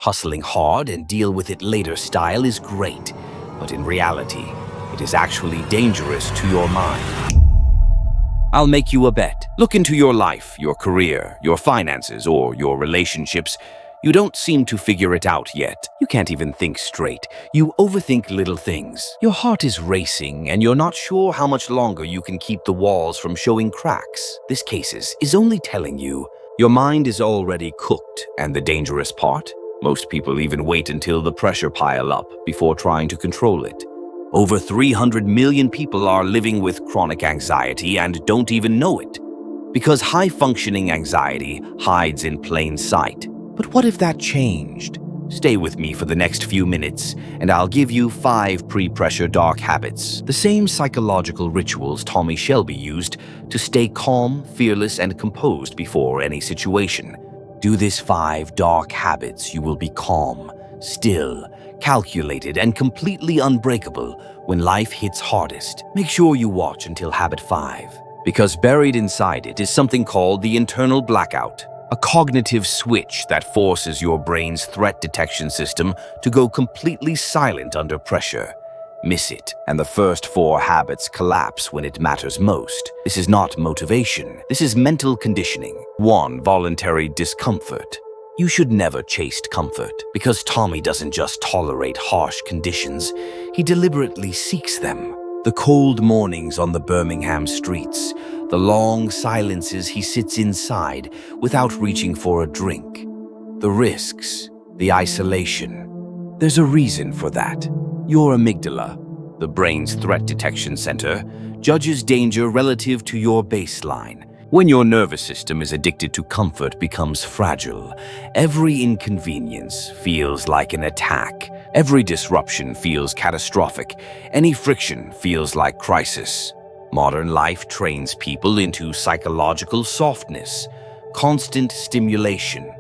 hustling hard and deal with it later style is great, but in reality, it is actually dangerous to your mind. I'll make you a bet. Look into your life, your career, your finances, or your relationships. You don't seem to figure it out yet. You can't even think straight. You overthink little things. Your heart is racing, and you're not sure how much longer you can keep the walls from showing cracks. This cases is only telling you your mind is already cooked, and the dangerous part? Most people even wait until the pressure pile up before trying to control it. Over 300 million people are living with chronic anxiety and don't even know it, because high-functioning anxiety hides in plain sight. But what if that changed? Stay with me for the next few minutes, and I'll give you 5 pre-pressure dark habits, the same psychological rituals Tommy Shelby used to stay calm, fearless, and composed before any situation. Do this 5 dark habits, you will be calm, still, calculated, and completely unbreakable when life hits hardest. Make sure you watch until habit 5, because buried inside it is something called the internal blackout. A cognitive switch that forces your brain's threat detection system to go completely silent under pressure. Miss it, and the first 4 habits collapse when it matters most. This is not motivation. This is mental conditioning. 1. Voluntary discomfort. You should never chase comfort, because Tommy doesn't just tolerate harsh conditions. He deliberately seeks them. The cold mornings on the Birmingham streets, the long silences he sits inside without reaching for a drink, the risks, the isolation. There's a reason for that. Your amygdala, the brain's threat detection center, judges danger relative to your baseline. When your nervous system is addicted to comfort becomes fragile. Every inconvenience feels like an attack. Every disruption feels catastrophic. Any friction feels like crisis. Modern life trains people into psychological softness, constant stimulation,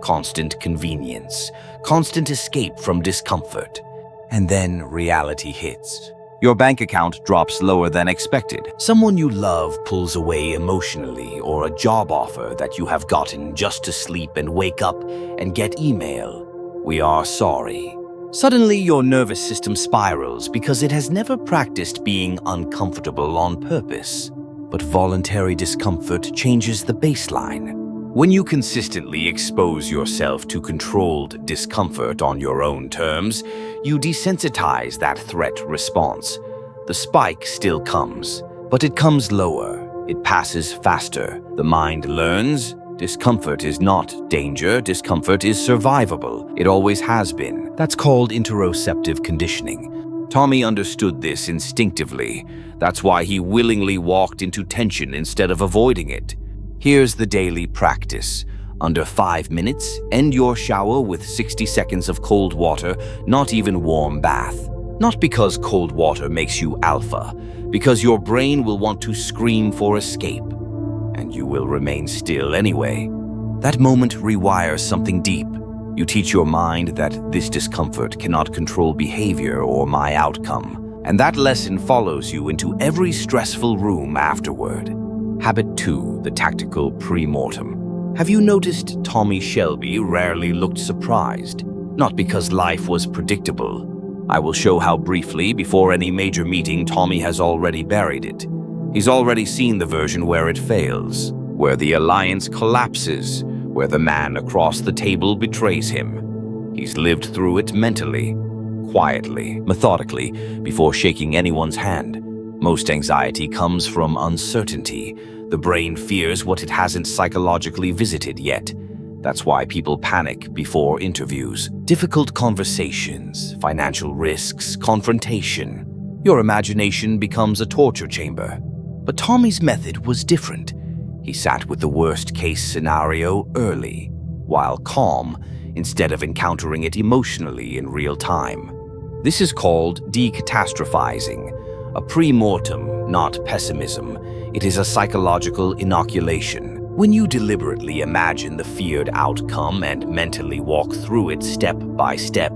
constant convenience, constant escape from discomfort. And then reality hits. Your bank account drops lower than expected. Someone you love pulls away emotionally, or a job offer that you have gotten just to sleep and wake up and get email. We are sorry. Suddenly, your nervous system spirals because it has never practiced being uncomfortable on purpose. But voluntary discomfort changes the baseline. When you consistently expose yourself to controlled discomfort on your own terms, you desensitize that threat response. The spike still comes, but it comes lower. It passes faster. The mind learns discomfort is not danger, discomfort is survivable. It always has been. That's called interoceptive conditioning. Tommy understood this instinctively. That's why he willingly walked into tension instead of avoiding it. Here's the daily practice. Under 5 minutes, end your shower with 60 seconds of cold water, not even warm bath. Not because cold water makes you alpha, because your brain will want to scream for escape. And you will remain still anyway. That moment rewires something deep. You teach your mind that this discomfort cannot control behavior or my outcome. And that lesson follows you into every stressful room afterward. Habit 2, the tactical pre-mortem. Have you noticed Tommy Shelby rarely looked surprised? Not because life was predictable. I will show how briefly, before any major meeting, Tommy has already buried it. He's already seen the version where it fails, where the alliance collapses, where the man across the table betrays him. He's lived through it mentally, quietly, methodically, before shaking anyone's hand. Most anxiety comes from uncertainty. The brain fears what it hasn't psychologically visited yet. That's why people panic before interviews. Difficult conversations, financial risks, confrontation. Your imagination becomes a torture chamber. But Tommy's method was different. He sat with the worst-case scenario early, while calm, instead of encountering it emotionally in real time. This is called decatastrophizing. A pre-mortem, not pessimism. It is a psychological inoculation. When you deliberately imagine the feared outcome and mentally walk through it step by step,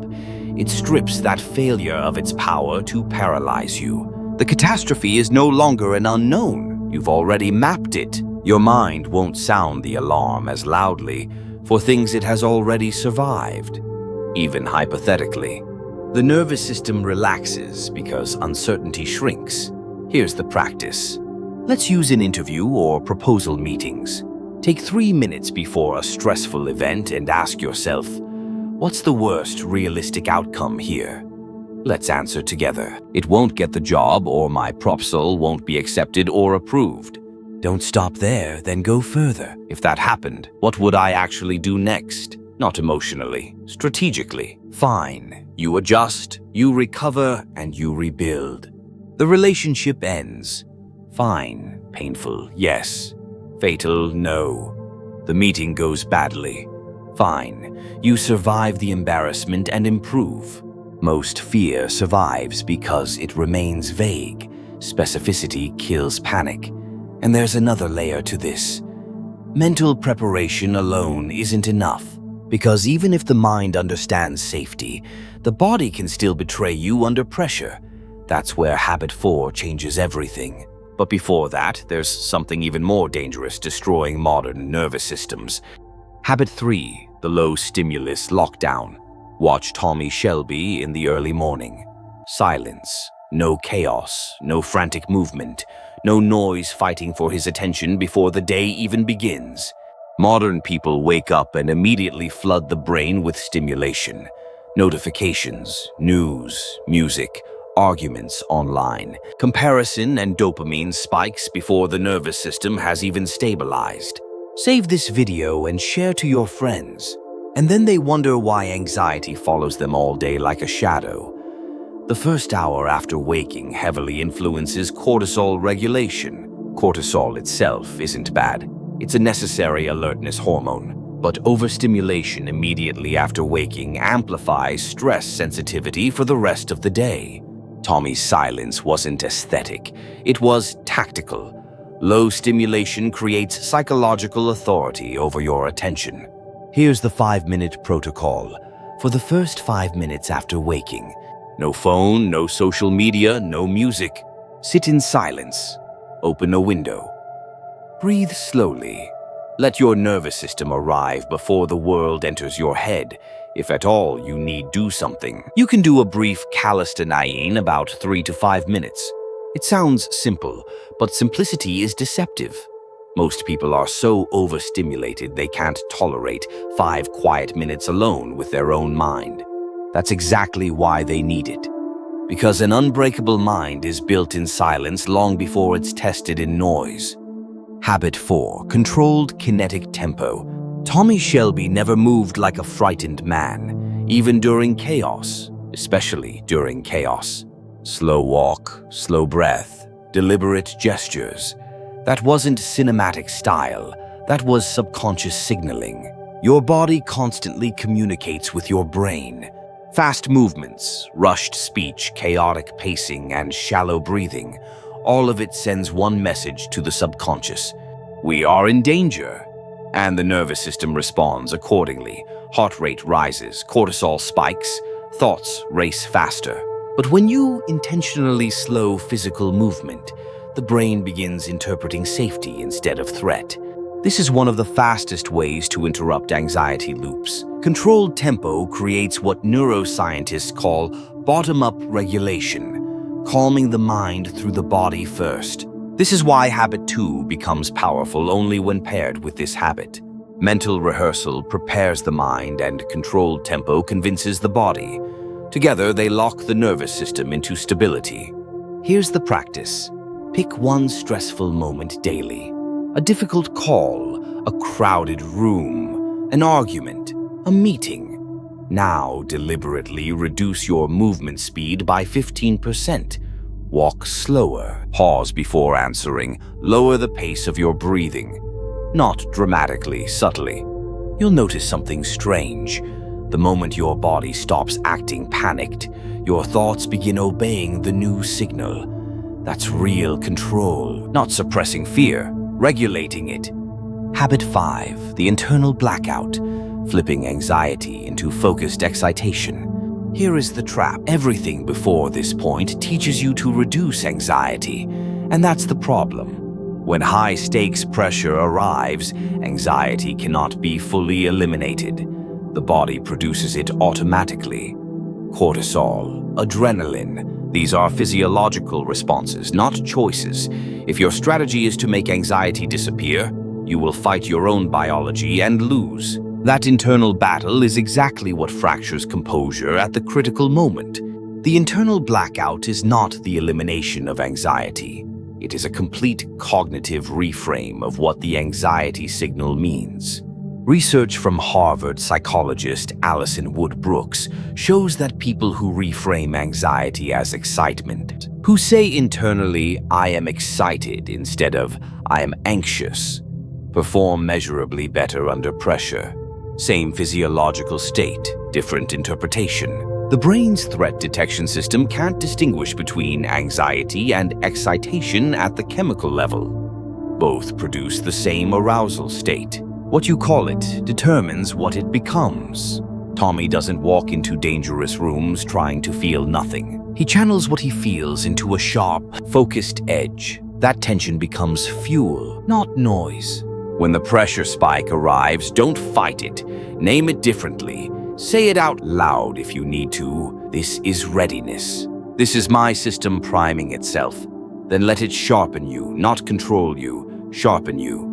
it strips that failure of its power to paralyze you. The catastrophe is no longer an unknown. You've already mapped it. Your mind won't sound the alarm as loudly for things it has already survived. even hypothetically. The nervous system relaxes because uncertainty shrinks. Here's the practice. Let's use an interview or proposal meetings. Take 3 minutes before a stressful event and ask yourself, what's the worst realistic outcome here? Let's answer together. It won't get the job, or my proposal won't be accepted or approved. Don't stop there, then go further. If that happened, what would I actually do next? Not emotionally, strategically. Fine. You adjust, you recover, and you rebuild. The relationship ends. Fine. Painful, yes. Fatal, no. The meeting goes badly. Fine. You survive the embarrassment and improve. Most fear survives because it remains vague. Specificity kills panic. And there's another layer to this. Mental preparation alone isn't enough, because even if the mind understands safety, the body can still betray you under pressure. That's where habit 4 changes everything. But before that, there's something even more dangerous destroying modern nervous systems. Habit 3, the low stimulus lockdown. Watch Shelby in the early morning. Silence, no chaos, no frantic movement, no noise fighting for his attention before the day even begins. Modern people wake up and immediately flood the brain with stimulation. Notifications, news, music, arguments online. Comparison and dopamine spikes before the nervous system has even stabilized. Save this video and share to your friends. And then they wonder why anxiety follows them all day like a shadow. The first hour after waking heavily influences cortisol regulation. Cortisol itself isn't bad. It's a necessary alertness hormone. But overstimulation immediately after waking amplifies stress sensitivity for the rest of the day. Tommy's silence wasn't aesthetic. It was tactical. Low stimulation creates psychological authority over your attention. Here's the 5-minute protocol. For the first 5 minutes after waking, no phone, no social media, no music. Sit in silence. Open a window. Breathe slowly. Let your nervous system arrive before the world enters your head. If at all you need do something, you can do a brief calisthenics about 3 to 5 minutes. It sounds simple, but simplicity is deceptive. Most people are so overstimulated they can't tolerate 5 quiet minutes alone with their own mind. That's exactly why they need it. Because an unbreakable mind is built in silence long before it's tested in noise. Habit 4, controlled kinetic tempo. Shelby never moved like a frightened man, even during chaos, especially during chaos. Slow walk, slow breath, deliberate gestures. That wasn't cinematic style, that was subconscious signaling. Your body constantly communicates with your brain. Fast movements, rushed speech, chaotic pacing, and shallow breathing, all of it sends one message to the subconscious. We are in danger. And the nervous system responds accordingly. Heart rate rises, cortisol spikes, thoughts race faster. But when you intentionally slow physical movement, the brain begins interpreting safety instead of threat. This is one of the fastest ways to interrupt anxiety loops. Controlled tempo creates what neuroscientists call bottom-up regulation, calming the mind through the body first. This is why habit 2 becomes powerful only when paired with this habit. Mental rehearsal prepares the mind and controlled tempo convinces the body. Together, they lock the nervous system into stability. Here's the practice. Pick one stressful moment daily. A difficult call, a crowded room, an argument, a meeting. Now deliberately reduce your movement speed by 15%. Walk slower, pause before answering, lower the pace of your breathing. Not dramatically, subtly. You'll notice something strange. The moment your body stops acting panicked, your thoughts begin obeying the new signal. That's real control, not suppressing fear, regulating it. Habit 5, the internal blackout, flipping anxiety into focused excitation. Here is the trap. Everything before this point teaches you to reduce anxiety, and that's the problem. When high-stakes pressure arrives, anxiety cannot be fully eliminated. The body produces it automatically. Cortisol, adrenaline, these are physiological responses, not choices. If your strategy is to make anxiety disappear, you will fight your own biology and lose. That internal battle is exactly what fractures composure at the critical moment. The internal blackout is not the elimination of anxiety. It is a complete cognitive reframe of what the anxiety signal means. Research from Harvard psychologist Alison Wood Brooks shows that people who reframe anxiety as excitement, who say internally, "I am excited" instead of "I am anxious," perform measurably better under pressure. Same physiological state, different interpretation. The brain's threat detection system can't distinguish between anxiety and excitation at the chemical level. Both produce the same arousal state. What you call it determines what it becomes. Tommy doesn't walk into dangerous rooms trying to feel nothing. He channels what he feels into a sharp, focused edge. That tension becomes fuel, not noise. When the pressure spike arrives, don't fight it. Name it differently. Say it out loud if you need to. This is readiness. This is my system priming itself. Then let it sharpen you, not control you, sharpen you.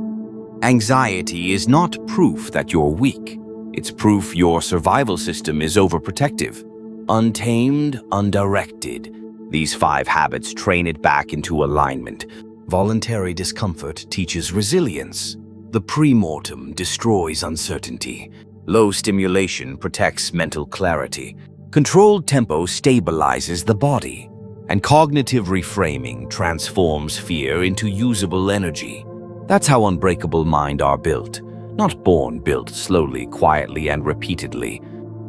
Anxiety is not proof that you're weak. It's proof your survival system is overprotective. Untamed, undirected. These 5 habits train it back into alignment. Voluntary discomfort teaches resilience. The premortem destroys uncertainty. Low stimulation protects mental clarity. Controlled tempo stabilizes the body. And cognitive reframing transforms fear into usable energy. That's how unbreakable minds are built. Not born, built slowly, quietly, and repeatedly.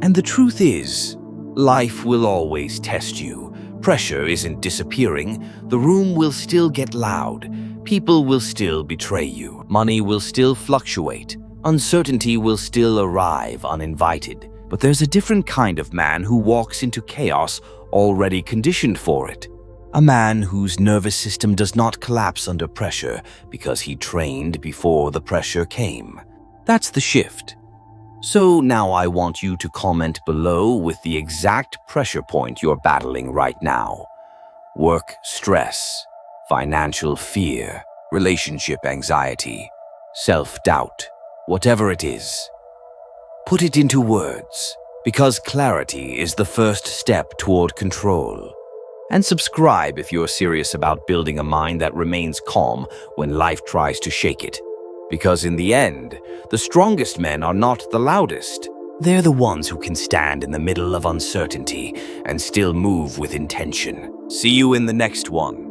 And the truth is, life will always test you. Pressure isn't disappearing. The room will still get loud. People will still betray you. Money will still fluctuate. Uncertainty will still arrive uninvited. But there's a different kind of man who walks into chaos already conditioned for it. A man whose nervous system does not collapse under pressure because he trained before the pressure came. That's the shift. So now I want you to comment below with the exact pressure point you're battling right now. Work stress, financial fear, relationship anxiety, self-doubt, whatever it is. Put it into words, because clarity is the first step toward control. And subscribe if you're serious about building a mind that remains calm when life tries to shake it. Because in the end, the strongest men are not the loudest. They're the ones who can stand in the middle of uncertainty and still move with intention. See you in the next one.